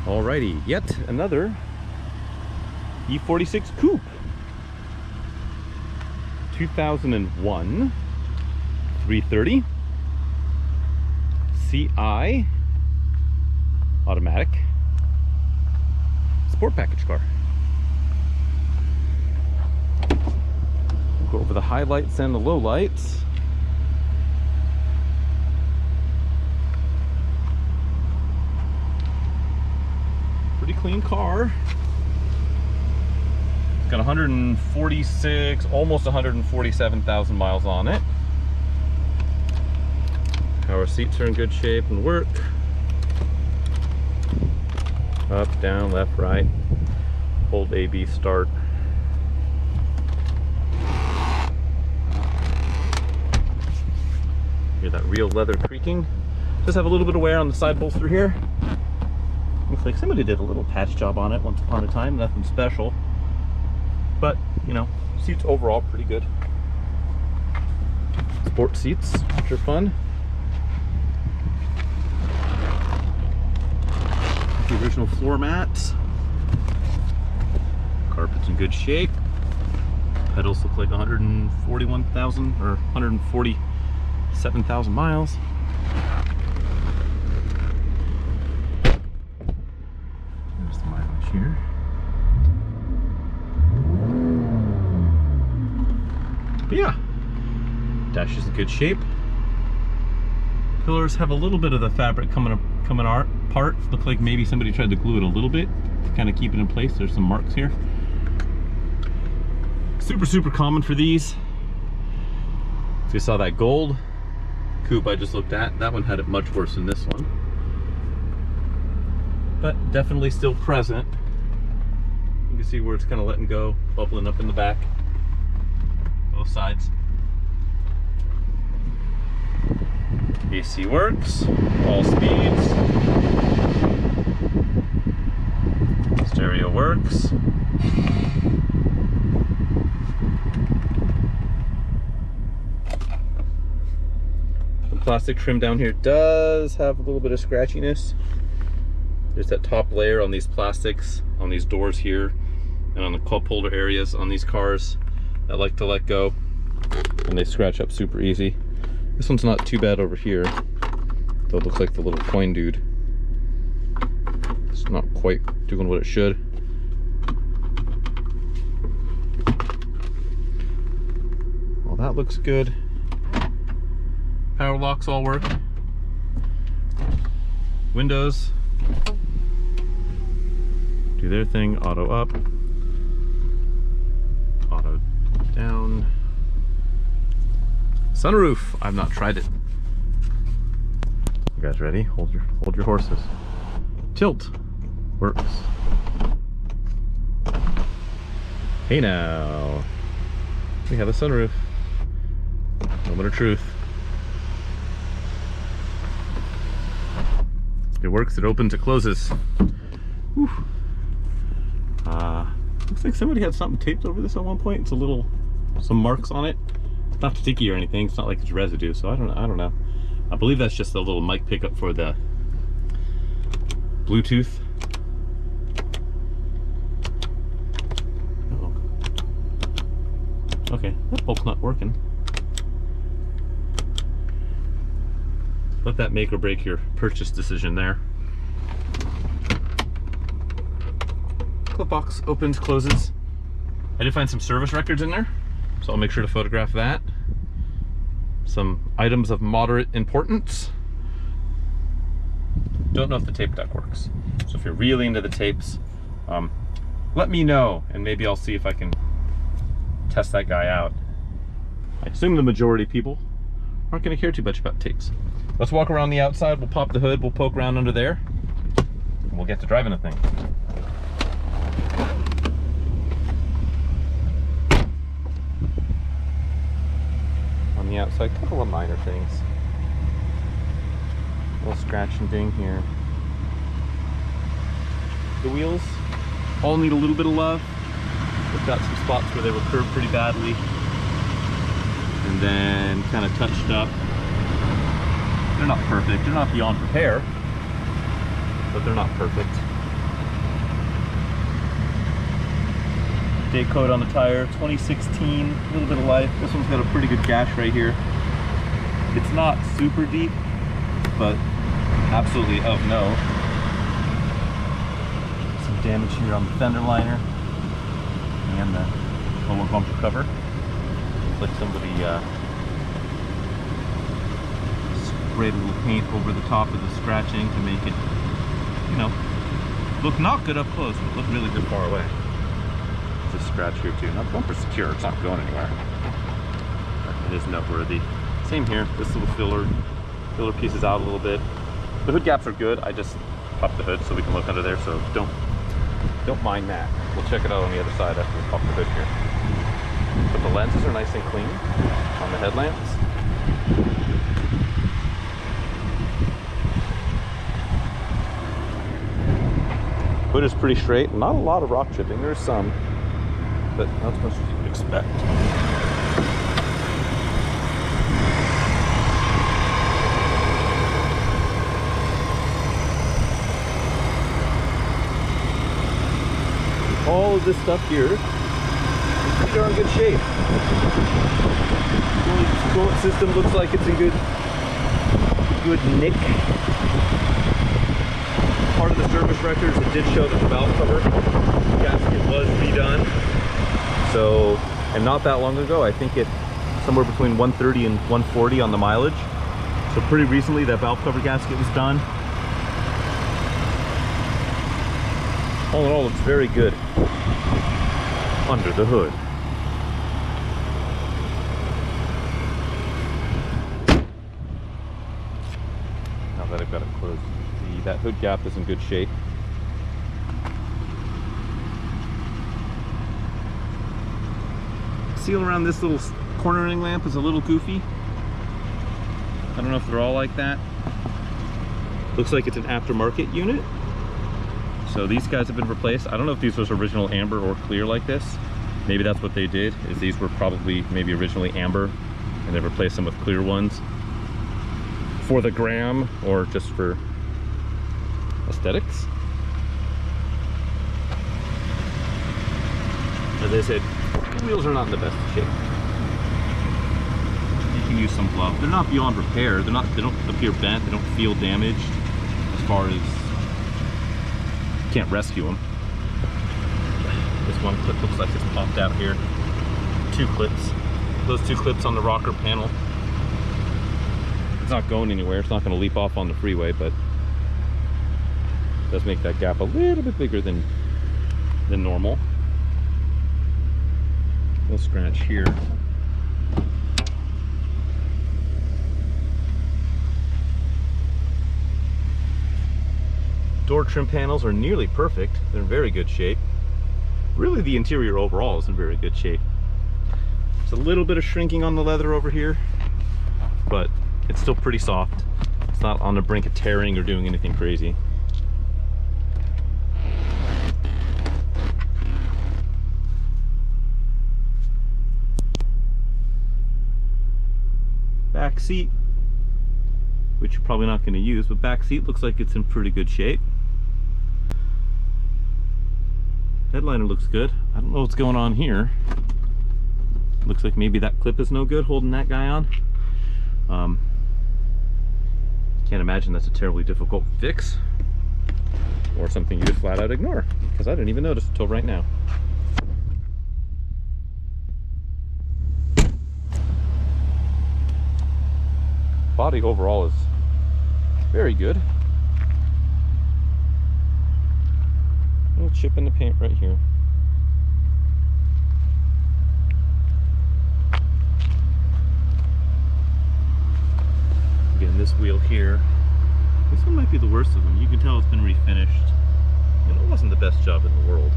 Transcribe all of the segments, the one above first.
Alrighty, yet another E46 coupe. 2001 330 CI automatic sport package car. We'll go over the highlights and the lowlights. Pretty clean car. It's got 146, almost 147,000 miles on it. Power seats are in good shape and work. Up, down, left, right. Hold A, B, start. Hear that real leather creaking. Just have a little bit of wear on the side bolster here. Looks like somebody did a little patch job on it once upon a time, nothing special. But, you know, seats overall pretty good. Sport seats, which are fun. The original floor mats. Carpet's in good shape. Pedals look like 141,000 or 147,000 miles. There's the mileage here. But yeah, dash is in good shape. Pillars have a little bit of the fabric coming apart. Look like maybe somebody tried to glue it a little bit to kind of keep it in place. There's some marks here. Super common for these. So you saw that gold coupe I just looked at. That one had it much worse than this one, but definitely still present. You can see where it's kind of letting go, bubbling up in the back, both sides. AC works, all speeds. Stereo works. The plastic trim down here does have a little bit of scratchiness. There's that top layer on these plastics, on these doors here, and on the cup holder areas on these cars that like to let go, and they scratch up super easy. This one's not too bad over here, though it looks like the little coin dude. It's not quite doing what it should. Well, that looks good. Power locks all work. Windows do their thing. Auto up, auto down. Sunroof, I've not tried it. You guys ready? Hold your horses. Tilt works. Hey now, we have a sunroof. Moment of truth. It works, it opens, it closes. Whew. Looks like somebody had something taped over this at one point. It's some marks on it. It's not sticky or anything. It's not like it's residue, so I don't know. I believe that's just a little mic pickup for the Bluetooth. Uh-oh. Okay, that bolt's not working. Let that make or break your purchase decision there. Glove box opens, closes. I did find some service records in there, so I'll make sure to photograph that. Some items of moderate importance. Don't know if the tape deck works, so if you're really into the tapes, let me know, and maybe I'll see if I can test that guy out. I assume the majority of people aren't going to care too much about tapes. Let's walk around the outside. We'll pop the hood, we'll poke around under there, and we'll get to driving the thing. On the outside, a couple of minor things. A little scratch and ding here. The wheels all need a little bit of love. They've got some spots where they were curved pretty badly, and then kind of touched up. They're not perfect. They're not beyond repair, but they're not perfect. update coat on the tire. 2016, a little bit of life. This one's got a pretty good gash right here. It's not super deep, but absolutely of no. Some damage here on the fender liner and the lower bumper cover. Looks like somebody sprayed a little paint over the top of the scratching to make it, you know, look not good up close, but look really good far away. There's a scratch here too. Now the bumper's secure, it's not going anywhere. But it is noteworthy. Same here, this little filler pieces out a little bit. The hood gaps are good. I just popped the hood so we can look under there, so don't mind that. We'll check it out on the other side after we pop the hood here. But the lenses are nice and clean on the headlamps. Hood is pretty straight. Not a lot of rock chipping. There's some, but not as much as you would expect. All of this stuff here is pretty darn good shape. The coolant system looks like it's in good nick. Part of the service records, it did show that the valve cover gasket was redone. So, and not that long ago, I think it somewhere between 130 and 140 on the mileage. So pretty recently that valve cover gasket was done. All in all, looks very good under the hood. Now that I've got it closed, that hood gap is in good shape. Seal around this little cornering lamp is a little goofy. I don't know if they're all like that. Looks like it's an aftermarket unit. So these guys have been replaced. I don't know if these was original amber or clear like this. Maybe that's what they did, is these were probably maybe originally amber and they replaced them with clear ones for the gram or just for aesthetics. As I said, the wheels are not in the best shape. You can use some glove. They're not beyond repair. They don't appear bent. They don't feel damaged as far as can't rescue them. This one clip looks like it's popped out here. 2 clips. Those 2 clips on the rocker panel. It's not going anywhere. It's not going to leap off on the freeway, but it does make that gap a little bit bigger than normal. Little scratch here. Door trim panels are nearly perfect. They're in very good shape. Really, the interior overall is in very good shape. There's a little bit of shrinking on the leather over here, but it's still pretty soft. It's not on the brink of tearing or doing anything crazy. Back seat, which you're probably not going to use, but back seat looks like it's in pretty good shape. Headliner looks good. I don't know what's going on here. Looks like maybe that clip is no good holding that guy on. Can't imagine that's a terribly difficult fix or something you just flat out ignore, because I didn't even notice until right now. Body overall is very good. A little chip in the paint right here. Again, this wheel here, this one might be the worst of them. You can tell it's been refinished, and it wasn't the best job in the world.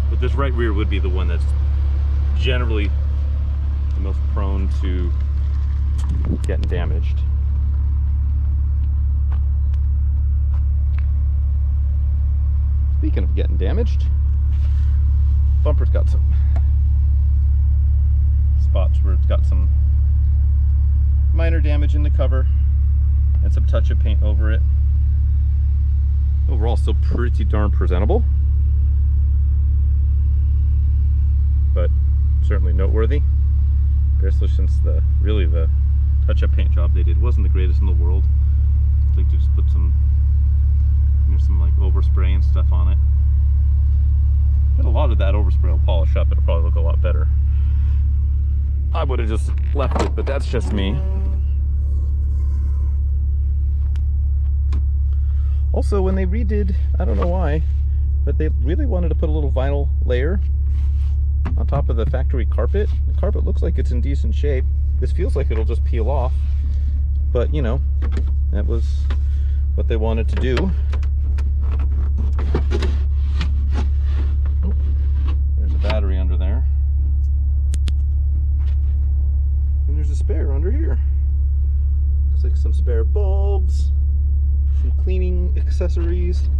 But this right rear would be the one that's generally the most prone to getting damaged. Speaking of getting damaged, bumper's got some spots where it's got some minor damage in the cover and some touch of paint over it. Overall, still pretty darn presentable. certainly noteworthy, especially since the touch-up paint job they did wasn't the greatest in the world. I'd like to just put some, some like overspray and stuff on it. But a lot of that overspray will polish up. It'll probably look a lot better. I would have just left it, but that's just me. Also, when they redid, I don't know why, but they really wanted to put a little vinyl layer on top of the factory carpet. The carpet looks like it's in decent shape. This feels like it'll just peel off, but you know, that was what they wanted to do. Oh, there's a battery under there. And there's a spare under here. Looks like some spare bulbs, some cleaning accessories.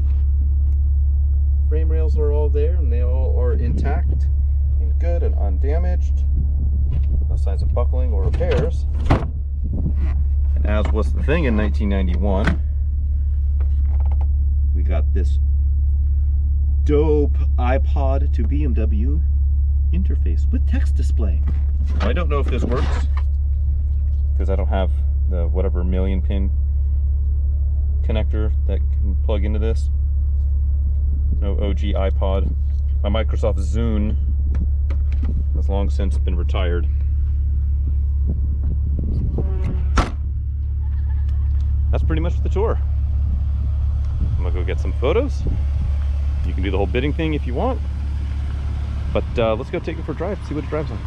Frame rails are all there and they all are intact and good and undamaged. No signs of buckling or repairs. And as was the thing in 1991, we got this dope iPod to BMW interface with text display. Now, I don't know if this works because I don't have the whatever million pin connector that can plug into this. No OG iPod. My Microsoft Zune has long since been retired. That's pretty much the tour. I'm gonna go get some photos. You can do the whole bidding thing if you want, but let's go take it for a drive, see what it drives like.